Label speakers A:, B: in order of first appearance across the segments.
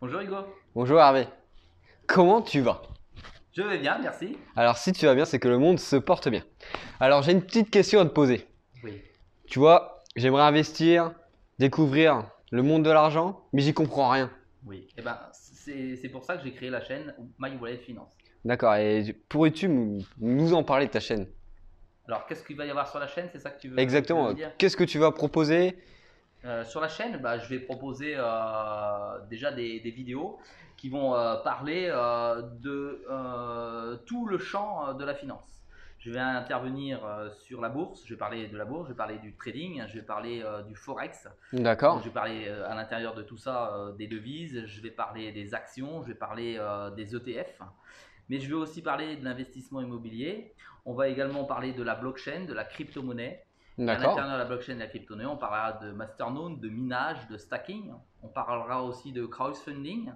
A: Bonjour Hugo,
B: Bonjour Hervé, comment tu vas?
A: je vais bien, merci.
B: Alors si tu vas bien, c'est que le monde se porte bien. Alors j'ai une petite question à te poser.
A: Oui,
B: Tu vois, j'aimerais investir, découvrir le monde de l'argent, mais j'y comprends rien.
A: oui. Eh ben, c'est pour ça que j'ai créé la chaîne My Wallet Finance.
B: D'accord, et pourrais-tu nous en parler de ta chaîne?
A: Alors, qu'est-ce qu'il va y avoir sur la chaîne? C'est ça que tu veux
B: Exactement,
A: me dire?
B: qu'est-ce que tu vas proposer?
A: Sur la chaîne, bah, je vais proposer déjà des vidéos qui vont parler de tout le champ de la finance. Je vais intervenir sur la bourse, je vais parler de la bourse, je vais parler du trading, je vais parler du forex, je
B: D'accord,
A: vais parler à l'intérieur de tout ça des devises, je vais parler des actions, je vais parler des ETF, mais je vais aussi parler de l'investissement immobilier. On va également parler de la blockchain, de la crypto-monnaie. Et à
B: d'accord.
A: l'intérieur de la blockchain et de la crypto-monnaie, on parlera de masternode, de minage, de stacking. On parlera aussi de crowdfunding.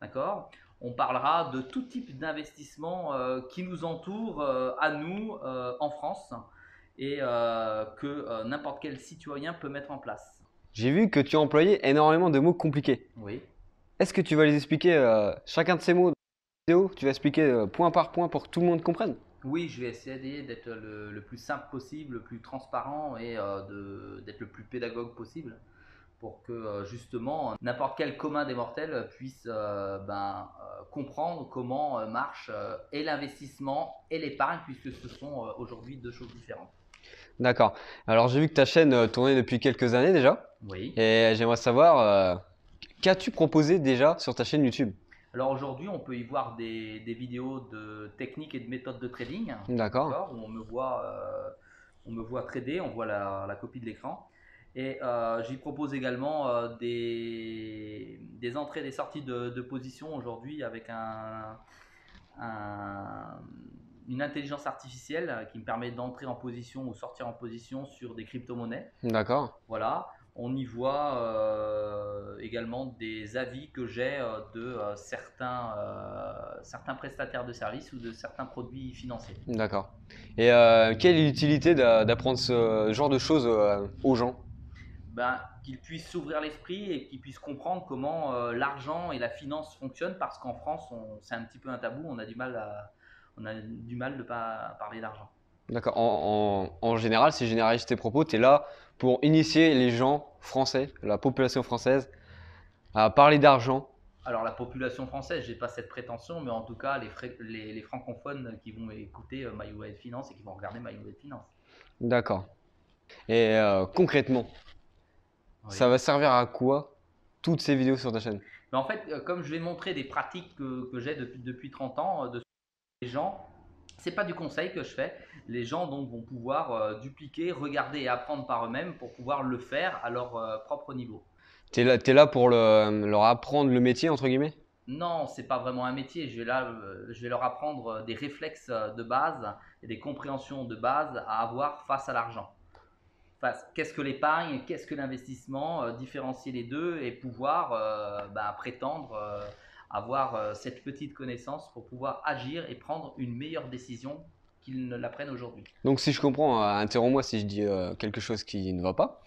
A: D'accord. On parlera de tout type d'investissement qui nous entoure à nous en France et que n'importe quel citoyen peut mettre en place.
B: J'ai vu que tu employais énormément de mots compliqués.
A: Oui.
B: Est-ce que tu vas les expliquer, chacun de ces mots dans la vidéo? Tu vas expliquer point par point pour que tout le monde comprenne?
A: Oui, je vais essayer d'être le plus simple possible, le plus transparent et d'être le plus pédagogue possible pour que justement n'importe quel commun des mortels puisse comprendre comment marche et l'investissement et l'épargne, puisque ce sont aujourd'hui deux choses différentes.
B: D'accord. Alors j'ai vu que ta chaîne tournait depuis quelques années déjà,
A: Oui.
B: et j'aimerais savoir qu'as-tu proposé déjà sur ta chaîne YouTube?
A: Alors aujourd'hui, on peut y voir des vidéos de techniques et de méthodes de trading,
B: D'accord.
A: d'accord, où on me voit trader, on voit la copie de l'écran. Et j'y propose également des entrées et des sorties de position aujourd'hui avec un- une intelligence artificielle qui me permet d'entrer en position ou sortir en position sur des crypto-monnaies.
B: D'accord.
A: Voilà, on y voit également des avis que j'ai certains prestataires de services ou de certains produits financiers.
B: D'accord. Et quelle est l'utilité d'apprendre ce genre de choses aux gens?
A: Ben, qu'ils puissent s'ouvrir l'esprit et qu'ils puissent comprendre comment l'argent et la finance fonctionnent, parce qu'en France, c'est un petit peu un tabou, on a du mal de ne pas parler d'argent.
B: D'accord. En général, si je généralise tes propos, tu es là pour initier les gens français, la population française, à parler d'argent.
A: Alors la population française, j'ai pas cette prétention, mais en tout cas les francophones qui vont écouter My Wallet Finance et qui vont regarder My Wallet Finance.
B: D'accord. Et concrètement, ça
A: Oui.
B: va servir à quoi toutes ces vidéos sur ta chaîne?
A: Mais en fait, comme je vais montrer des pratiques que j'ai depuis 30 ans, de les gens, c'est pas du conseil que je fais. Les gens donc vont pouvoir dupliquer, regarder et apprendre par eux-mêmes pour pouvoir le faire à leur propre niveau.
B: T'es là pour leur apprendre le métier, entre guillemets?
A: Non, c'est pas vraiment un métier. Je vais leur apprendre des réflexes de base et des compréhensions de base à avoir face à l'argent. Qu'est-ce que l'épargne, qu'est-ce que l'investissement, différencier les deux et pouvoir prétendre avoir cette petite connaissance pour pouvoir agir et prendre une meilleure décision qu'ils ne la prennent aujourd'hui.
B: Donc si je comprends, interromps-moi si je dis quelque chose qui ne va pas.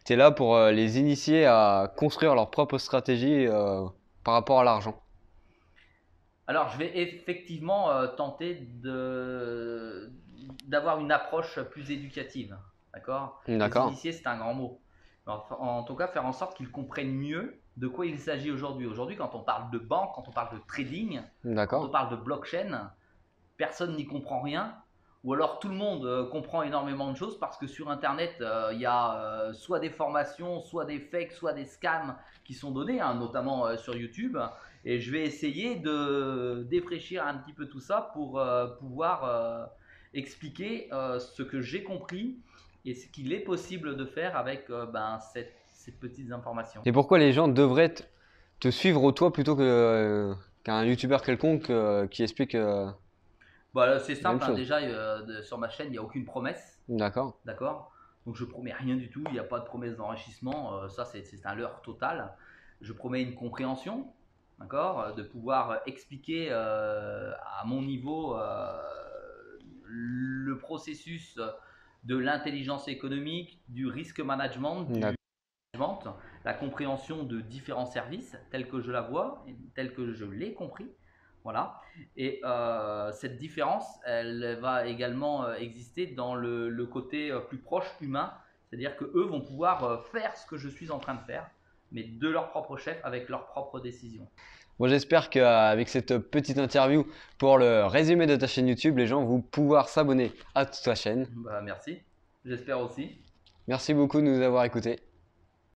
B: Tu es là pour les initier à construire leur propre stratégie par rapport à l'argent.
A: Alors, je vais effectivement tenter d'avoir une approche plus éducative. D'accord. Les
B: D'accord.
A: initiés, c'est un grand mot. En tout cas, faire en sorte qu'ils comprennent mieux de quoi il s'agit aujourd'hui. Aujourd'hui, quand on parle de banque, quand on parle de trading, quand on
B: D'accord.
A: parle de blockchain, personne n'y comprend rien. Ou alors tout le monde comprend énormément de choses parce que sur Internet, il y a soit des formations, soit des fakes, soit des scams qui sont donnés, hein, notamment sur YouTube. Et je vais essayer de défraîchir un petit peu tout ça pour pouvoir expliquer ce que j'ai compris et ce qu'il est possible de faire avec ces petites informations.
B: Et pourquoi les gens devraient te suivre toi plutôt que qu'un youtubeur quelconque qui explique
A: Voilà, c'est
B: la même
A: simple, hein,
B: chose?
A: déjà sur ma chaîne, il n'y a aucune promesse.
B: D'accord.
A: D'accord. Donc je promets rien du tout, il n'y a pas de promesse d'enrichissement, ça c'est un leurre total. Je promets une compréhension, d'accord, de pouvoir expliquer à mon niveau le processus de l'intelligence économique, du risque management, du
B: D'accord.
A: management, la compréhension de différents services tels que je la vois, et tels que je l'ai compris. Voilà. Et cette différence, elle va également exister dans le côté plus proche humain, c'est-à-dire que eux vont pouvoir faire ce que je suis en train de faire, mais de leur propre chef, avec leurs propres décisions.
B: Bon, j'espère qu'avec cette petite interview pour le résumé de ta chaîne YouTube, les gens vont pouvoir s'abonner à ta chaîne.
A: Bah, merci, j'espère aussi.
B: Merci beaucoup de nous avoir écoutés.